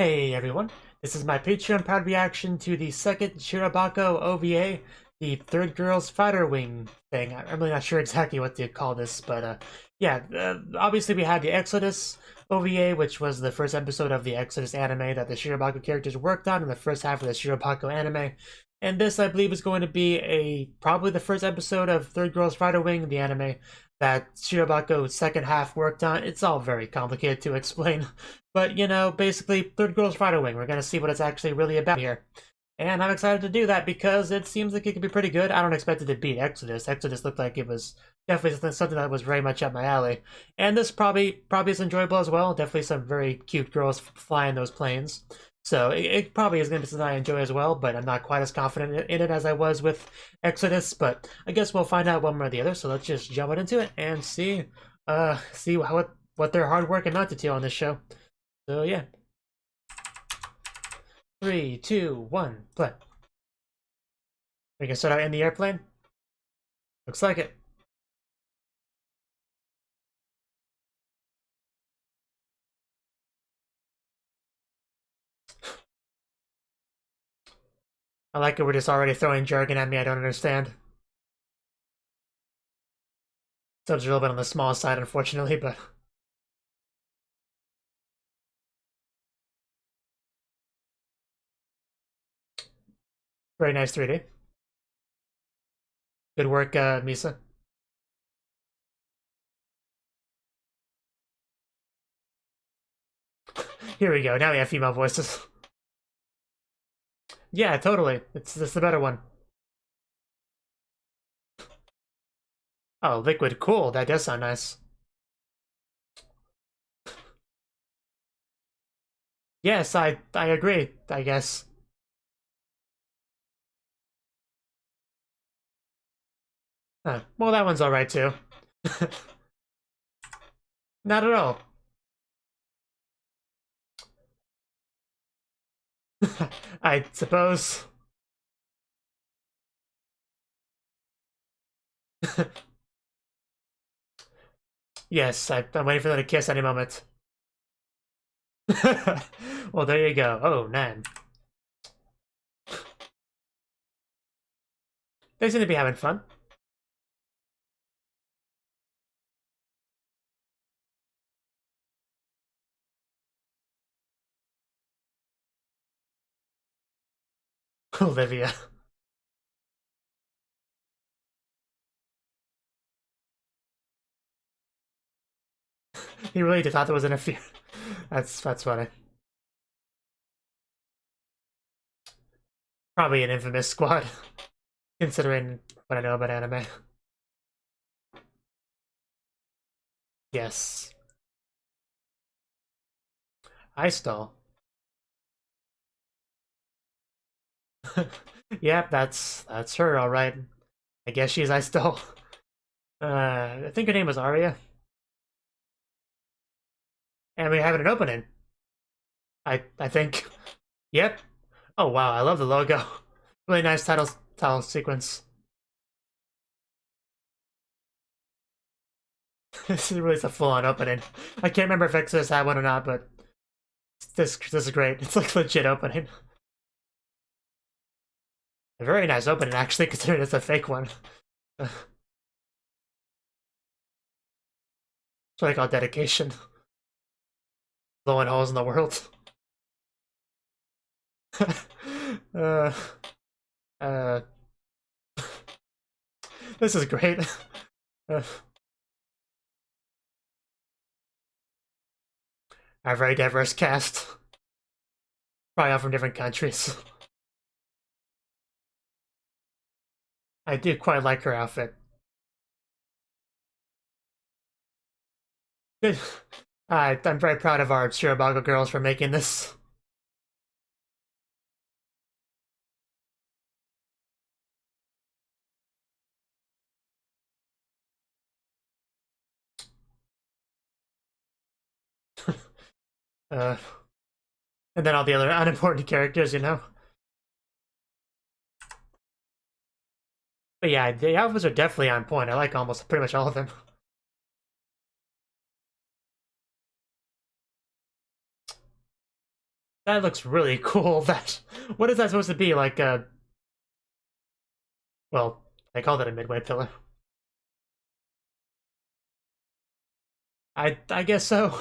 Hey everyone, this is my Patreon proud reaction to the second Shirobako OVA, the third girl's fighter wing thing. I'm really not sure exactly what to call this, but obviously we had the Exodus OVA, which was the first episode of the Exodus anime that the Shirobako characters worked on in the first half of the Shirobako anime. And this, I believe, is going to be probably the first episode of Third Girl's Fighter Wing, the anime that Shirobako's second half worked on. It's all very complicated to explain. But, you know, basically, Third Girl's Fighter Wing. We're going to see what it's actually really about here. And I'm excited to do that because it seems like it could be pretty good. I don't expect it to beat Exodus. Exodus looked like it was definitely something that was very much up my alley. And this probably is enjoyable as well. Definitely some very cute girls flying those planes. So it probably is going to be something I enjoy as well, but I'm not quite as confident in it as I was with Exodus. But I guess we'll find out one way or the other. So let's just jump right into it and see what their hard work amounted to on this show. So yeah. 3, 2, 1, play. We can start out in the airplane. Looks like it. I like it, we're just already throwing jargon at me I don't understand. Subs are a little bit on the small side, unfortunately, but... Very nice 3D. Good work, Misa. Here we go, now we have female voices. Yeah, totally. It's the better one. Oh, liquid cool. That does sound nice. Yes, I agree, I guess. Well, that one's alright too. Not at all. I suppose. Yes, I'm waiting for them to kiss any moment. Well, there you go. Oh, man. They seem to be having fun. Olivia. He really did thought there was an affair. That's funny. Probably an infamous squad, considering what I know about anime. Yes. I stall. Yep, that's her, all right. I guess she's I stall. I think her name was Arya. And we have an opening. I think. Yep. Oh wow, I love the logo. Really nice title sequence. This is really a full-on opening. I can't remember if Exodus had one or not, but this is great. It's like legit opening. A very nice opening, actually, considering it's a fake one. It's what I call dedication. Blowing holes in the world. uh, this is great. Our very diverse cast. Probably all from different countries. I do quite like her outfit. Good. I'm very proud of our Shirobako girls for making this. And then all the other unimportant characters, you know? But yeah, the outfits are definitely on point. I like almost pretty much all of them. That looks really cool. That what is that supposed to be? Like a well, they call that a midway pillar. I guess so.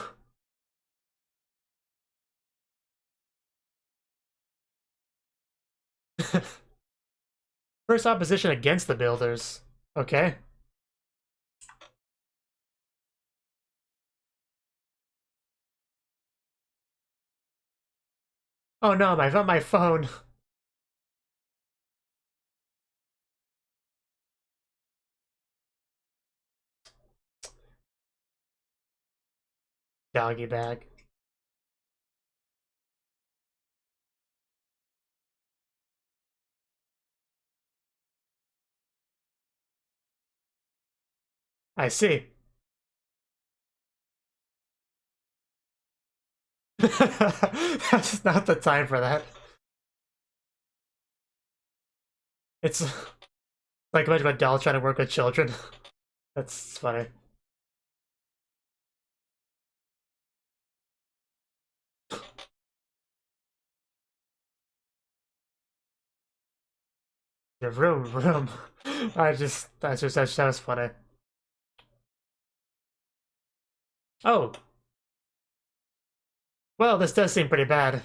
First opposition against the builders. Okay. Oh no, my phone. Doggy bag. I see. That's not the time for that. It's like a bunch of adults trying to work with children. That's funny. The room. That was funny. Oh, well, this does seem pretty bad.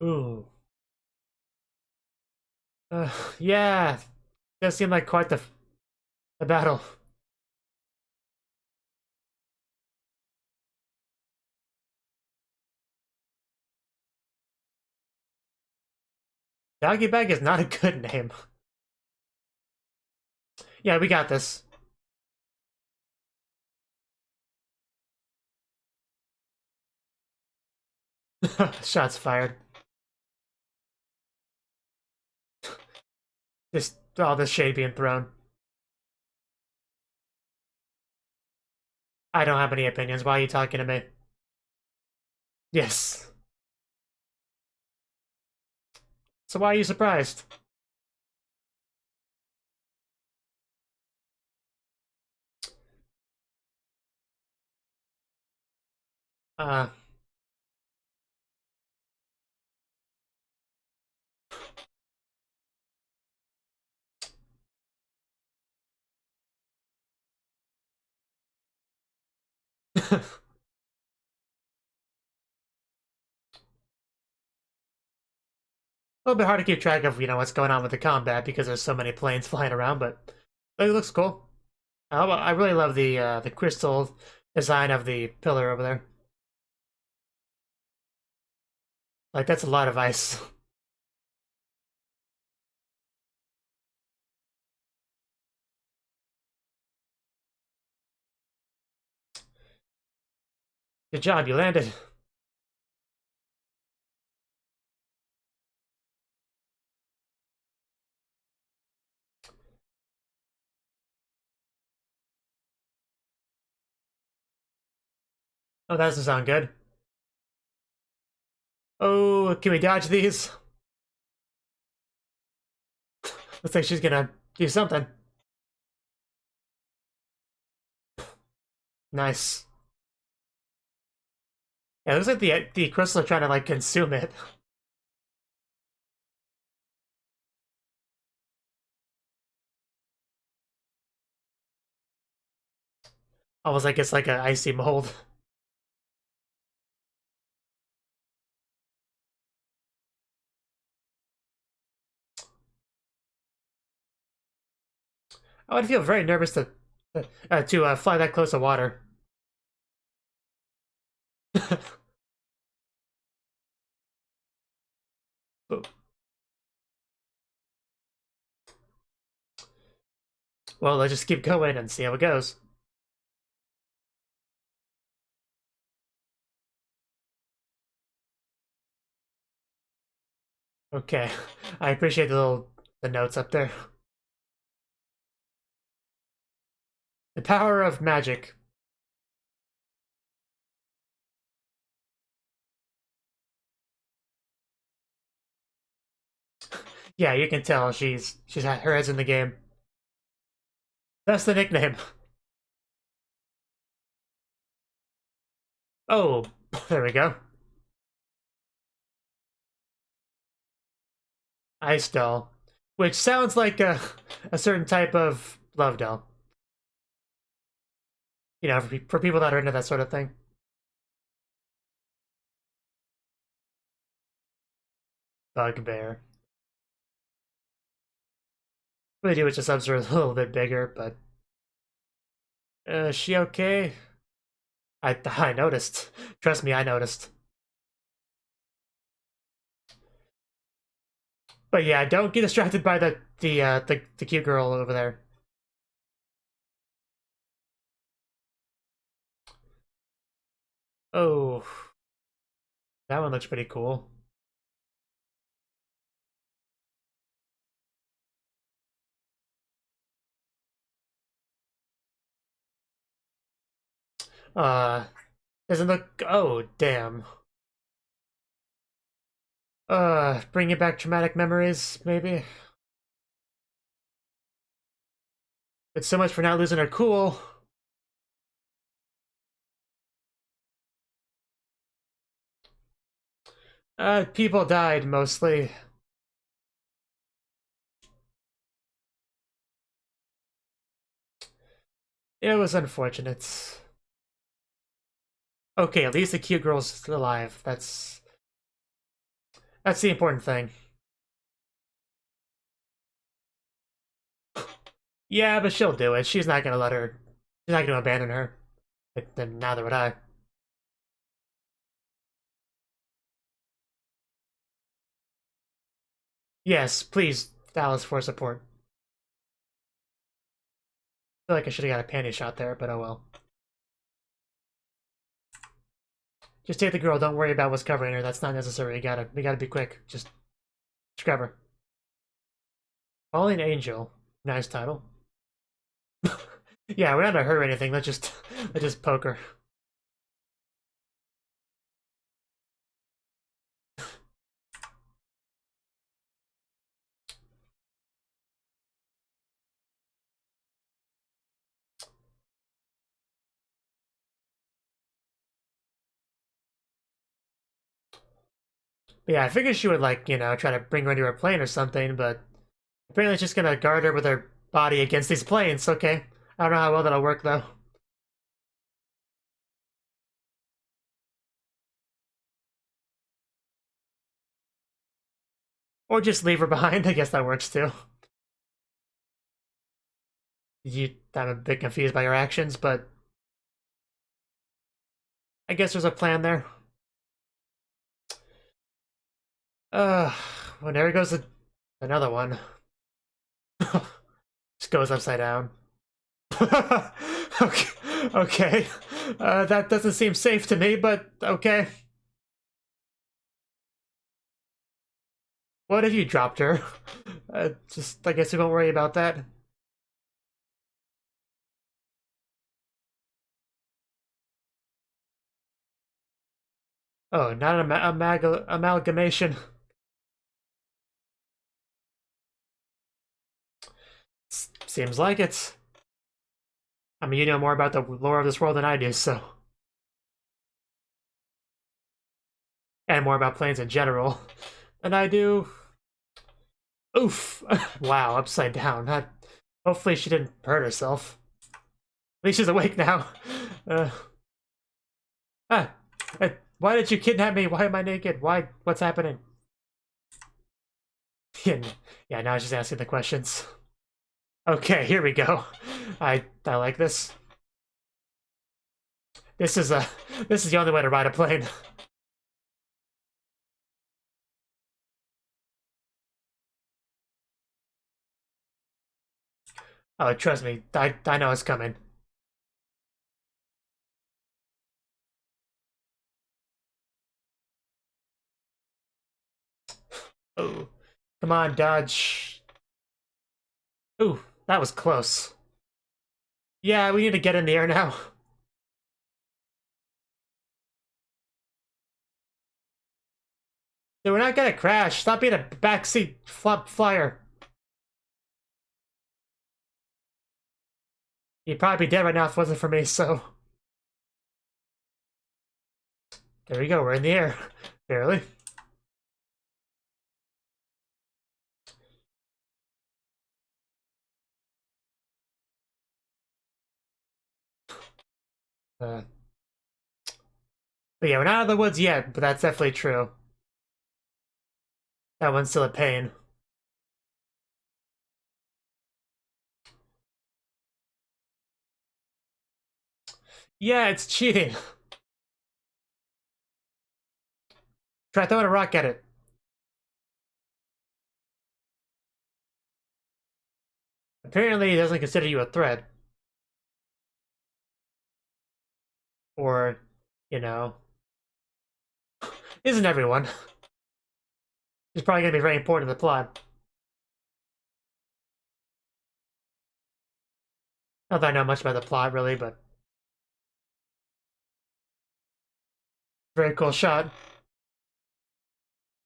Ooh. Uh, yeah, does seem like quite the battle. Doggy bag is not a good name. Yeah, we got this. Shots fired. Just all this shade being thrown. I don't have any opinions. Why are you talking to me? Yes. So why are you surprised? Uh, a little bit hard to keep track of, what's going on with the combat because there's so many planes flying around, but it looks cool. I really love the crystal design of the pillar over there. Like that's a lot of ice. Good job, you landed. Oh, that doesn't sound good. Oh, can we dodge these? Looks like she's gonna do something. Nice. Yeah, it looks like the crystal are trying to like consume it. Almost like it's like an icy mold. I would feel very nervous to fly that close to water. Well, let's just keep going and see how it goes. Okay, I appreciate the notes up there. The power of magic. Yeah, you can tell she's had her head's in the game. That's the nickname. Oh, there we go. Ice doll. Which sounds like a certain type of love doll. You know, for people that are into that sort of thing. Bugbear. Really do wish the subs are a little bit bigger, but... is she okay? I noticed. Trust me, I noticed. But yeah, don't get distracted by the cute girl over there. Oh, that one looks pretty cool. Uh, doesn't look. Oh, damn. Bringing back traumatic memories, maybe. But so much for not losing her cool. People died mostly. It was unfortunate. Okay, at least the cute girl's alive. That's the important thing. Yeah, but she'll do it. She's not gonna let her. She's not gonna abandon her. But then neither would I. Yes, please, Dallas for support. I feel like I should have got a panty shot there, but oh well. Just take the girl. Don't worry about what's covering her. That's not necessary. We gotta be quick. Just grab her. Falling Angel. Nice title. Yeah, we're not gonna hurt or anything. Let's just poke her. But yeah, I figured she would like, you know, try to bring her into her plane or something, but apparently it's just gonna guard her with her body against these planes. Okay. I don't know how well that'll work though. Or just leave her behind. I guess that works too. I'm a bit confused by your actions, but I guess there's a plan there. Uh, well, there goes another one. Just goes upside down. Okay, okay. That doesn't seem safe to me, but okay. What if you dropped her? I guess we won't worry about that. Oh, not an amalgamation. Seems like it. I mean, you know more about the lore of this world than I do, so. And more about planes in general than I do. Oof. Wow, upside down. Hopefully she didn't hurt herself. At least she's awake now. Uh, ah, why did you kidnap me? Why am I naked? Why? What's happening? Yeah, now she's asking the questions. Okay, here we go. I like this. This is a this is the only way to ride a plane. Oh, trust me, I know it's coming. Oh, come on, dodge. Ooh, that was close. Yeah, we need to get in the air now. Dude, we're not gonna crash. Stop being a backseat flop flyer. He'd probably be dead right now if it wasn't for me, so... There we go, we're in the air. Barely. But yeah, we're not out of the woods yet, but that's definitely true. That one's still a pain. Yeah, it's cheating. Try throwing a rock at it. Apparently, it doesn't consider you a threat. Or, you know, isn't everyone. It's probably going to be very important in the plot. Not that I know much about the plot, really, but... Very cool shot.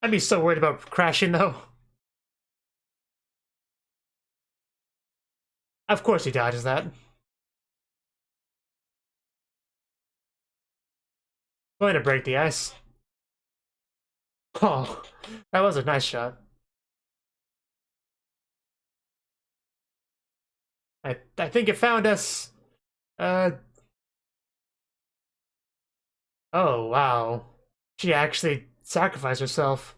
I'd be so worried about crashing, though. Of course he dodges that. Going to break the ice. Oh, that was a nice shot. I think it found us. Uh. Oh, wow. She actually sacrificed herself.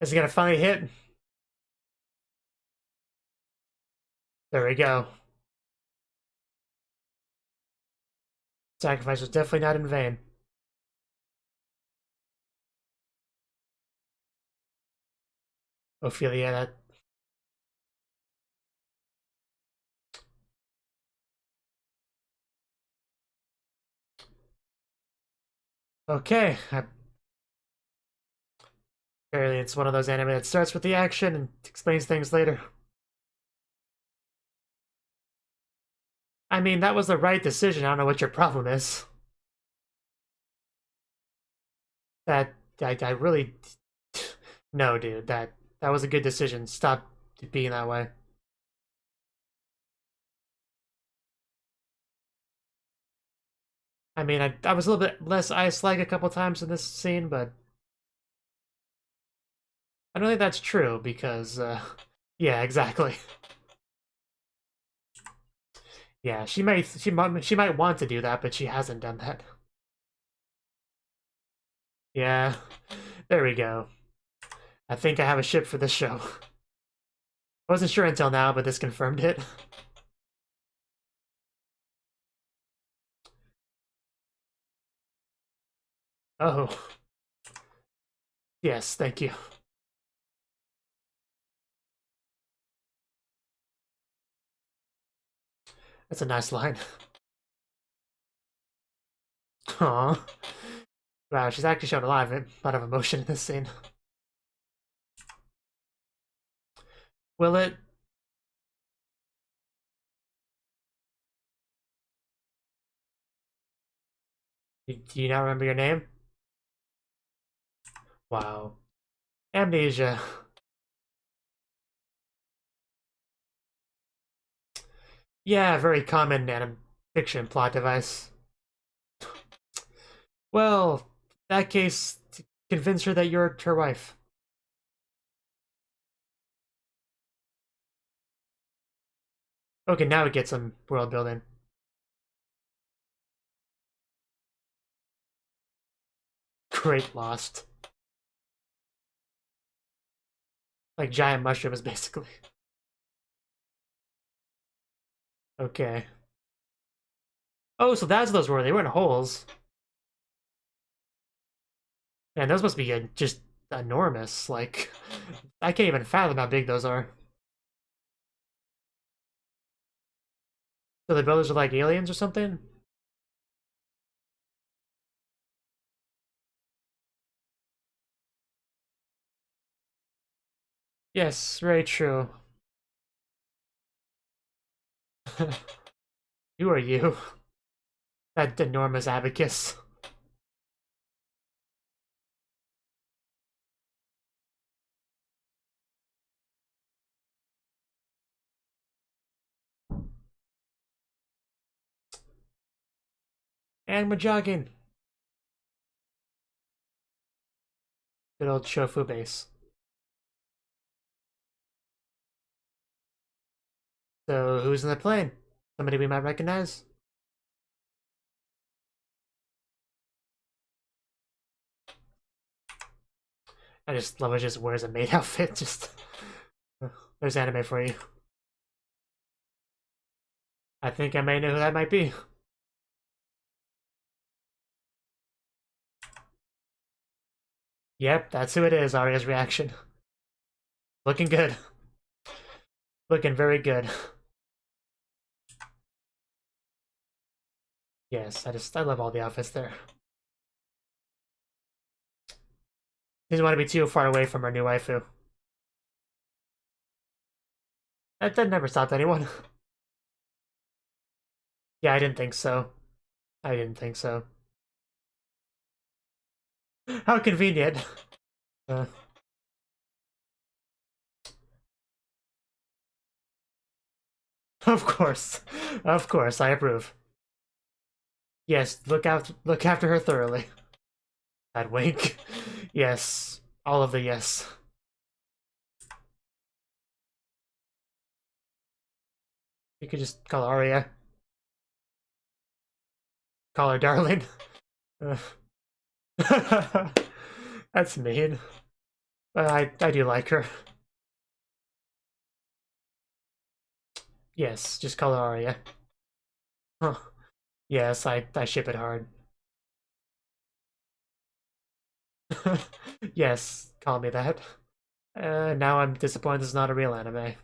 Is it gonna finally hit? There we go. Sacrifice was definitely not in vain. Ophelia, that... Okay. Apparently it's one of those anime that starts with the action and explains things later. I mean, that was the right decision. I don't know what your problem is. That... I really... No, dude. That was a good decision. Stop being that way. I mean, I was a little bit less ice-like a couple times in this scene, but I don't think that's true because, yeah, exactly. Yeah, she might want to do that, but she hasn't done that. Yeah, there we go. I think I have a ship for this show. I wasn't sure until now, but this confirmed it. Oh. Yes, thank you. That's a nice line. Aw. Wow, she's actually showing a lot of emotion in this scene. Will it? Do you not remember your name? Wow. Amnesia. Yeah, very common anim fiction plot device. Well, in that case, convince her that you're her wife. Okay, now we get some world building. Great Lost. Like giant mushrooms, basically. Okay. Oh, so that's what those were. They weren't holes. Man, those must be just enormous. Like, I can't even fathom how big those are. So the builders are like aliens or something? Yes, very true. Who are you? That enormous abacus. And we're jogging. Good old Shofu base. So who's in the plane? Somebody we might recognize? I just love it. Just wears a maid outfit. Just there's anime for you. I think I may know who that might be. Yep, that's who it is. Arya's reaction. Looking good. Looking very good. Yes, I love all the outfits there. Didn't want to be too far away from our new waifu. That never stopped anyone. Yeah, I didn't think so. I didn't think so. How convenient. Uh, of course. Of course, I approve. Yes, look after her thoroughly. That wink. Yes. All of the yes. You could just call her Arya. Call her darling. That's mean. But I do like her. Yes, just call her Arya. Huh. Yes, I ship it hard. Yes, call me that. Now I'm disappointed this is not a real anime.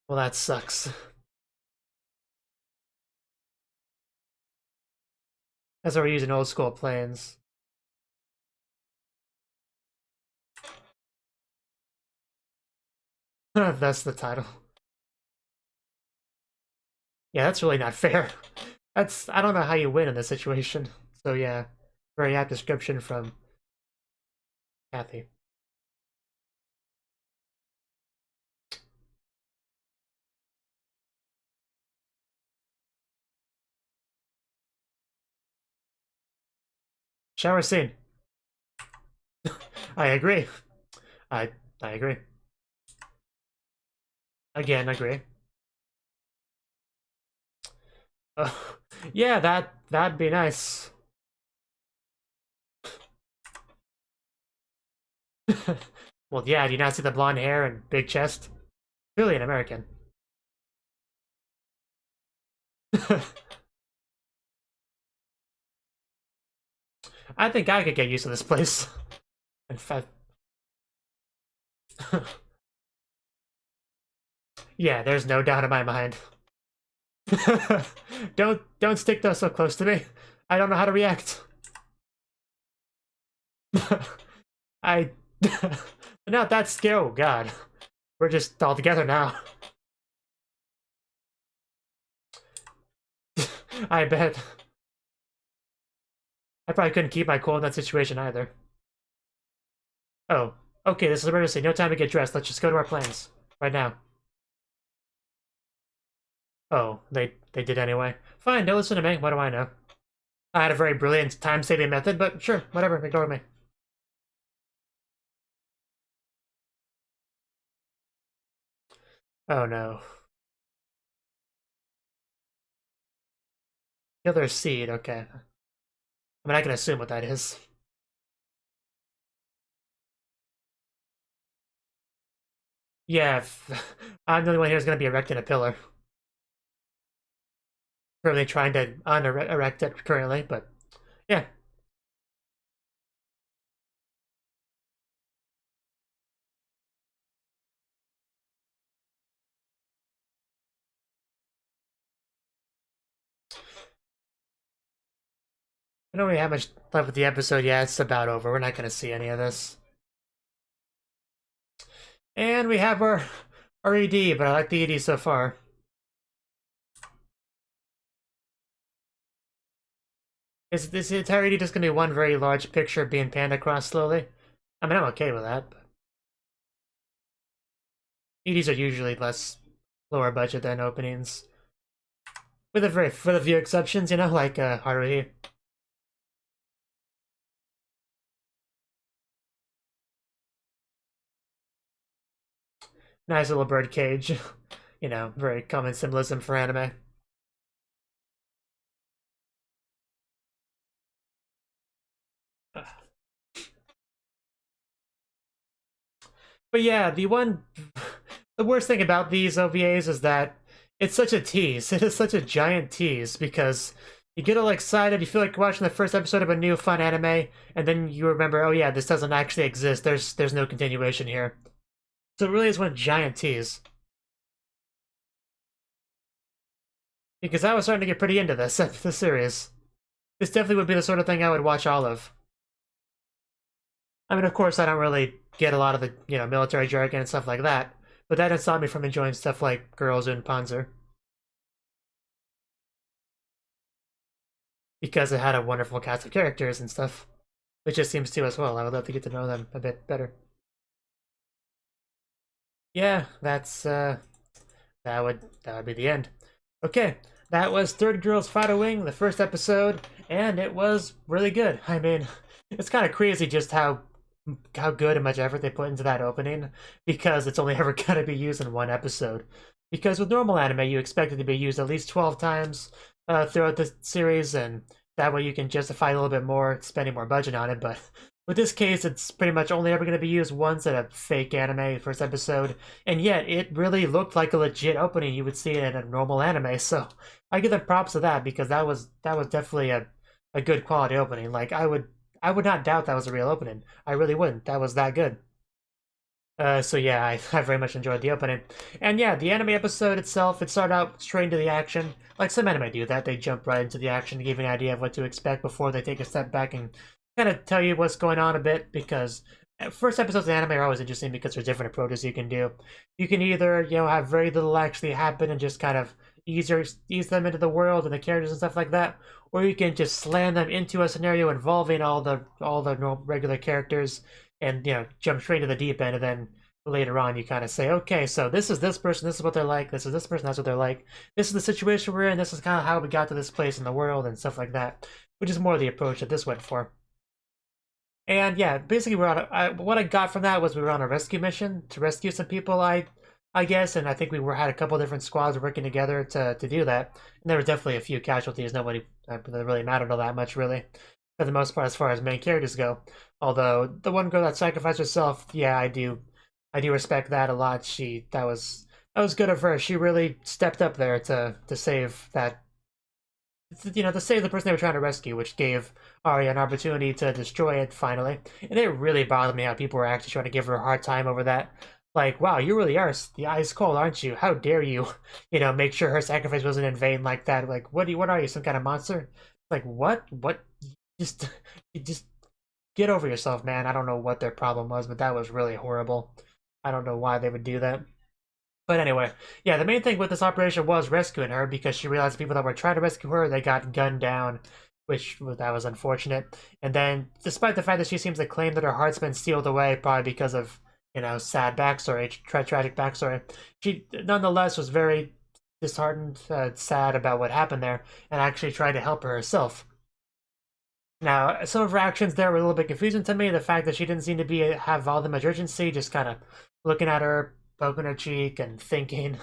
Well, that sucks. That's why we're using old school planes. That's the title. Yeah, that's really not fair. I don't know how you win in this situation. So yeah, very apt description from Kathy. Shower scene. I agree. I I agree. Again, agree. Uh, yeah, that'd be nice. Well, yeah, do you not see the blonde hair and big chest? Really an American. I think I could get used to this place. In fact, yeah, there's no doubt in my mind. Don't stick those so close to me. I don't know how to react. I not that scared. Oh god, we're just all together now. I bet. I probably couldn't keep my cool in that situation either. Oh, okay. This is emergency. No time to get dressed. Let's just go to our plans right now. Oh, they did anyway. Fine. Don't listen to me. What do I know? I had a very brilliant time-saving method, but sure, whatever. Ignore me. Oh no. Killer seed. Okay. I mean, I can assume what that is. Yeah, I'm the only one here who's going to be erecting a pillar. Currently trying to unerect it currently, but yeah. I don't really have much left with the episode yet. It's about over. We're not going to see any of this. And we have our ED, but I like the ED so far. Is this entire ED just going to be one very large picture being panned across slowly? I mean, I'm okay with that. But EDs are usually lower budget than openings. With a few exceptions, you know, like Haruhi. Nice little bird cage. You know, very common symbolism for anime. But yeah, the worst thing about these OVAs is that it's such a tease. It is such a giant tease because you get all excited, you feel like you're watching the first episode of a new fun anime, and then you remember, oh yeah, this doesn't actually exist. There's no continuation here. So it really is one giant tease. Because I was starting to get pretty into this series. This definitely would be the sort of thing I would watch all of. I mean, of course, I don't really get a lot of the, you know, military jargon and stuff like that, but that didn't stop me from enjoying stuff like Girls in Panzer. Because it had a wonderful cast of characters and stuff. Which just seems to as well. I would love to get to know them a bit better. Yeah, that's that would be the end. Okay, that was Third Girl's Fighter Wing, the first episode, and it was really good. I mean, it's kind of crazy just how good and much effort they put into that opening, because it's only ever going to be used in one episode. Because with normal anime, you expect it to be used at least 12 times throughout the series, and that way you can justify a little bit more spending more budget on it. But with this case, it's pretty much only ever going to be used once at a fake anime first episode, and yet it really looked like a legit opening you would see in a normal anime. So I give them props to that, because that was definitely a good quality opening. Like I would not doubt that was a real opening. I really wouldn't. That was that good. So yeah, I very much enjoyed the opening. And yeah, the anime episode itself, it started out straight into the action. Like some anime do that, they jump right into the action to give you an idea of what to expect before they take a step back and kind of tell you what's going on a bit, because first episodes of anime are always interesting because there's different approaches you can do. You can either, you know, have very little actually happen and just kind of ease them into the world and the characters and stuff like that, or you can just slam them into a scenario involving all the regular characters and, you know, jump straight to the deep end, and then later on you kind of say, okay, so this is this person, this is what they're like, this is this person, that's what they're like, this is the situation we're in, this is kind of how we got to this place in the world and stuff like that, which is more the approach that this went for. And yeah, basically what I got from that was we were on a rescue mission to rescue some people, I guess, and I think had a couple different squads working together to do that. And there were definitely a few casualties. Nobody really mattered all that much, really, for the most part, as far as main characters go. Although the one girl that sacrificed herself, yeah, I do respect that a lot. That was good of her. She really stepped up there to save that, you know, to save the person they were trying to rescue, which gave Arya an opportunity to destroy it finally. And it really bothered me how people were actually trying to give her a hard time over that. Like, wow, you really are the ice cold, aren't you? How dare you, you know, make sure her sacrifice wasn't in vain like that? Like, what are you, some kind of monster? Like, what? Just, just get over yourself, man. I don't know what their problem was, but that was really horrible. I don't know why they would do that. But anyway, yeah, the main thing with this operation was rescuing her, because she realized the people that were trying to rescue her, they got gunned down, that was unfortunate. And then, despite the fact that she seems to claim that her heart's been sealed away, probably because of, you know, sad backstory, tragic backstory, she nonetheless was very disheartened, sad about what happened there, and actually tried to help her herself. Now, some of her actions there were a little bit confusing to me. The fact that she didn't seem to have all the much urgency, just kind of looking at her, poking her cheek, and thinking,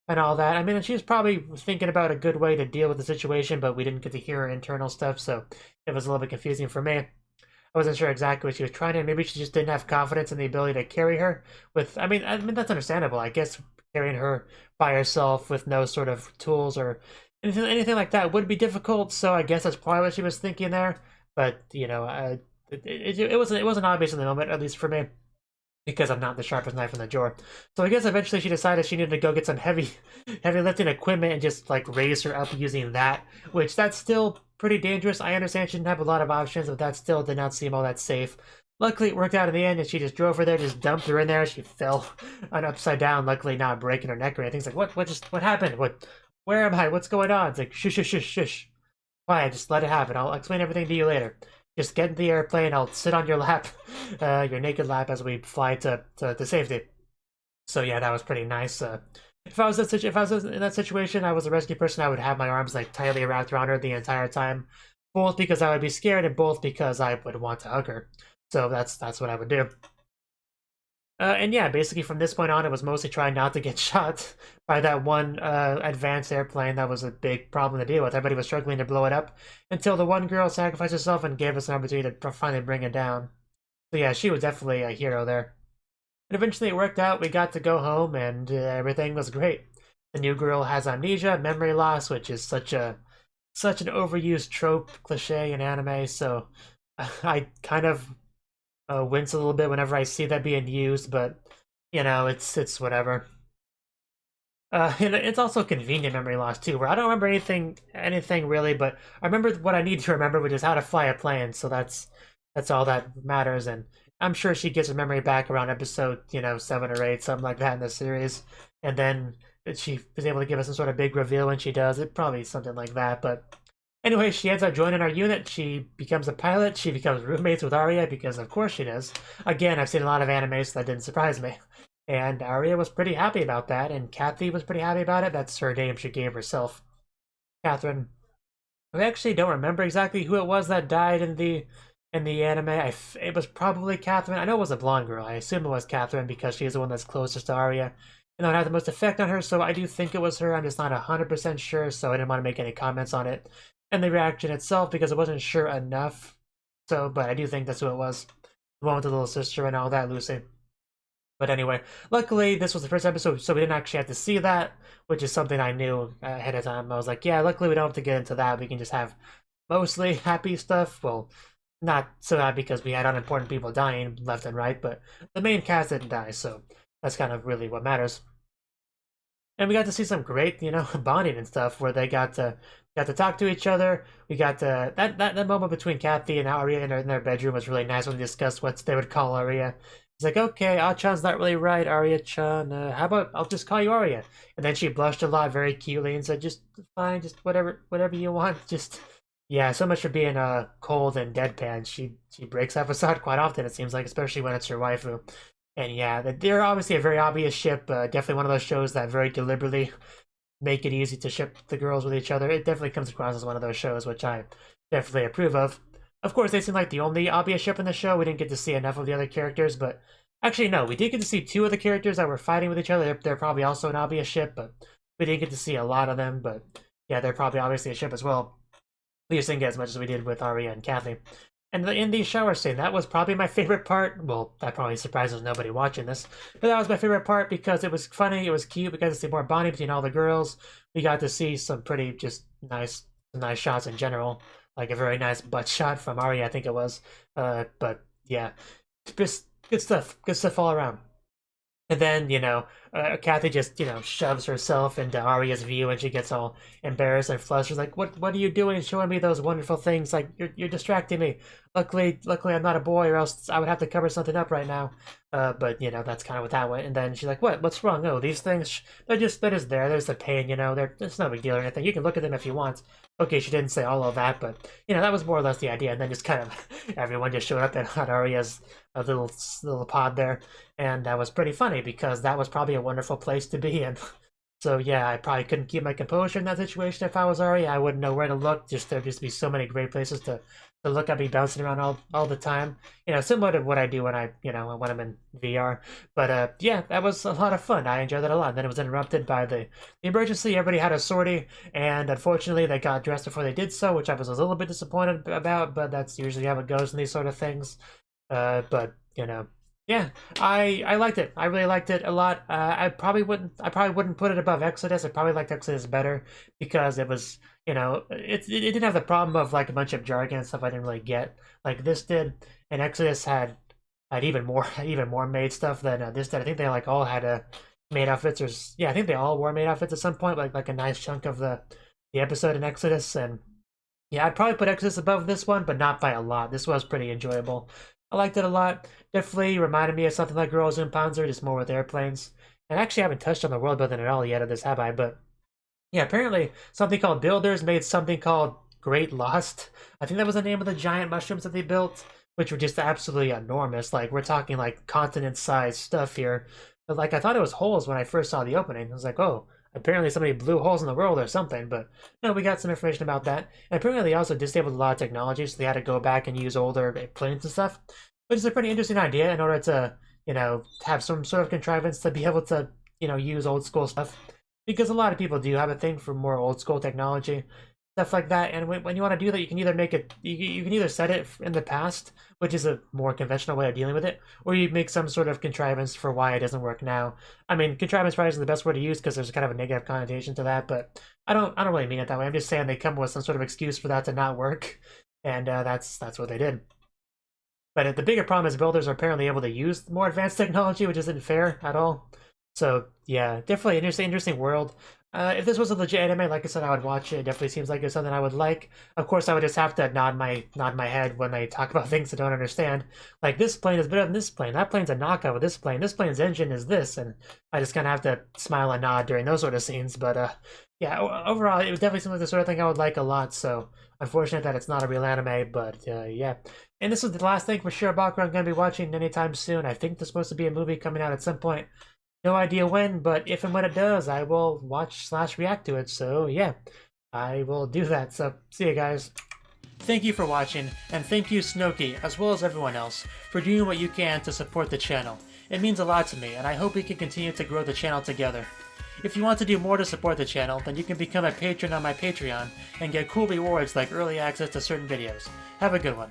and all that. I mean, she was probably thinking about a good way to deal with the situation, but we didn't get to hear her internal stuff, so it was a little bit confusing for me. I wasn't sure exactly what she was trying to. Maybe she just didn't have confidence in the ability to carry her with. I mean, that's understandable. I guess carrying her by herself with no sort of tools or anything like that would be difficult. So I guess that's probably what she was thinking there. But you know, it wasn't obvious in the moment, at least for me, because I'm not the sharpest knife in the drawer. So I guess eventually she decided she needed to go get some heavy lifting equipment and just like raise her up using that, which that's still pretty dangerous. I understand she didn't have a lot of options, but that still did not seem all that safe. Luckily, it worked out in the end, and she just drove her there, just dumped her in there. She fell on upside down, luckily not breaking her neck or anything. It's like, what happened? Where am I? What's going on? It's like, shush, shush, shush, shush. Quiet, just let it happen. I'll explain everything to you later. Just get in the airplane. I'll sit on your lap, your naked lap, as we fly to safety. So yeah, that was pretty nice. If I was in that situation, I was a rescue person, I would have my arms like tightly wrapped around her the entire time, both because I would be scared and both because I would want to hug her. So that's what I would do. And yeah, basically from this point on, it was mostly trying not to get shot by that one advanced airplane. That was a big problem to deal with. Everybody was struggling to blow it up until the one girl sacrificed herself and gave us an opportunity to finally bring it down. So yeah, she was definitely a hero there. And eventually it worked out. We got to go home and everything was great. The new girl has amnesia, memory loss, which is such an overused trope cliche in anime. So I kind of wince a little bit whenever I see that being used, but you know, it's whatever. And it's also convenient memory loss too, where I don't remember anything really, but I remember what I need to remember, which is how to fly a plane. So that's all that matters. And I'm sure she gets her memory back around episode 7 or 8, something like that in the series, and then she is able to give us some sort of big reveal when she does. It probably something like that, but. Anyway, she ends up joining our unit. She becomes a pilot. She becomes roommates with Arya because, of course, she does. Again, I've seen a lot of anime, so that didn't surprise me. And Arya was pretty happy about that, and Kathy was pretty happy about it. That's her name she gave herself, Catherine. I actually don't remember exactly who it was that died in the anime. It was probably Catherine. I know it was a blonde girl. I assume it was Catherine because she's the one that's closest to Arya. And it had the most effect on her, so I do think it was her. I'm just not 100% sure, so I didn't want to make any comments on it and the reaction itself because I wasn't sure enough. So, but I do think that's who it was. The one with the little sister and all that, Lucy. But anyway, luckily this was the first episode, so we didn't actually have to see that, which is something I knew ahead of time. I was like, yeah, luckily we don't have to get into that. We can just have mostly happy stuff. Well, not so happy because we had unimportant people dying left and right, but the main cast didn't die, so that's kind of really what matters. And we got to see some great, bonding and stuff where they got to talk to each other. We got to that moment between Kathy and Arya in their bedroom was really nice when they discussed what they would call Arya. He's like, okay, Ah-chan's not really right, Arya-chan. How about I'll just call you Arya? And then she blushed a lot, very cutely, and said, just fine, just whatever you want. Just yeah, so much for being cold and deadpan. She breaks that facade quite often, it seems like, especially when it's her waifu. And yeah, they're obviously a very obvious ship. Definitely one of those shows that very deliberately make it easy to ship the girls with each other. It definitely comes across as one of those shows, which I definitely approve of. Of course, they seem like the only obvious ship in the show. We didn't get to see enough of the other characters, but actually, no, we did get to see 2 of the characters that were fighting with each other. They're probably also an obvious ship, but we didn't get to see a lot of them. But yeah, they're probably obviously a ship as well. We just didn't get as much as we did with Arya and Kathy. And in the shower scene, that was probably my favorite part. Well, that probably surprises nobody watching this, but that was my favorite part because it was funny, it was cute, we got to see more bonding between all the girls. We got to see some pretty just nice shots in general, like a very nice butt shot from Arya, I think it was. But yeah, just good stuff all around. And then, Kathy just, shoves herself into Arya's view and she gets all embarrassed and flushed. Like, what are you doing showing me those wonderful things? Like, you're distracting me. Luckily I'm not a boy or else I would have to cover something up right now. But, that's kind of what that went. And then she's like, what's wrong? Oh, these things, they're just there. There's the pain, there's no big deal or anything. You can look at them if you want. Okay, she didn't say all of that, but, that was more or less the idea. And then just kind of, everyone just showed up at Arya's little pod there. And that was pretty funny because that was probably a wonderful place to be in. So yeah, I probably couldn't keep my composure in that situation if I was Arya. I wouldn't know where to look. There'd just be so many great places to look. I'd be bouncing around all the time. Similar to what I do when when I'm in VR. But yeah, that was a lot of fun. I enjoyed that a lot. And then it was interrupted by the emergency. Everybody had a sortie, and unfortunately they got dressed before they did so, which I was a little bit disappointed about, but that's usually how it goes in these sort of things. But yeah, I liked it. I really liked it a lot. I probably wouldn't put it above Exodus. I probably liked Exodus better because it was, it didn't have the problem of like a bunch of jargon and stuff I didn't really get like this did. And Exodus had even more maid stuff than this did. I think they like all had maid outfits, or yeah, I think they all wore maid outfits at some point, like a nice chunk of the episode in Exodus. And Yeah, I'd probably put Exodus above this one, but not by a lot. This was pretty enjoyable. I liked it a lot. Definitely reminded me of something like Girls in Panzer, just more with airplanes. And actually, I haven't touched on the world building at all yet of this, have I? But yeah, apparently something called Builders made something called Great Lost. I think that was the name of the giant mushrooms that they built, which were just absolutely enormous. Like, we're talking like continent-sized stuff here. But like, I thought it was holes when I first saw the opening. I was like, oh, apparently somebody blew holes in the world or something. But no, we got some information about that. And apparently they also disabled a lot of technology, so they had to go back and use older planes and stuff, which is a pretty interesting idea in order to, have some sort of contrivance to be able to, use old school stuff. Because a lot of people do have a thing for more old school technology, stuff like that. And when you want to do that, you can either make it, you can either set it in the past, which is a more conventional way of dealing with it, or you make some sort of contrivance for why it doesn't work now. I mean, contrivance probably isn't the best word to use because there's kind of a negative connotation to that, but I don't really mean it that way. I'm just saying they come up with some sort of excuse for that to not work, and that's what they did. But the bigger problem is builders are apparently able to use more advanced technology, which isn't fair at all. So yeah, definitely interesting world. If this was a legit anime, like I said, I would watch it. It definitely seems like it's something I would like. Of course, I would just have to nod my head when they talk about things I don't understand. Like, this plane is better than this plane. That plane's a knockout of this plane. This plane's engine is this, and I just kind of have to smile and nod during those sort of scenes. But yeah, overall, it would definitely seem like the sort of thing I would like a lot. So unfortunate that it's not a real anime, but yeah. And this is the last thing for Shirobako I'm going to be watching anytime soon. I think there's supposed to be a movie coming out at some point. No idea when, but if and when it does, I will watch/react to it. So yeah, I will do that. So see you guys. Thank you for watching, and thank you Cnouki, as well as everyone else, for doing what you can to support the channel. It means a lot to me, and I hope we can continue to grow the channel together. If you want to do more to support the channel, then you can become a patron on my Patreon and get cool rewards like early access to certain videos. Have a good one.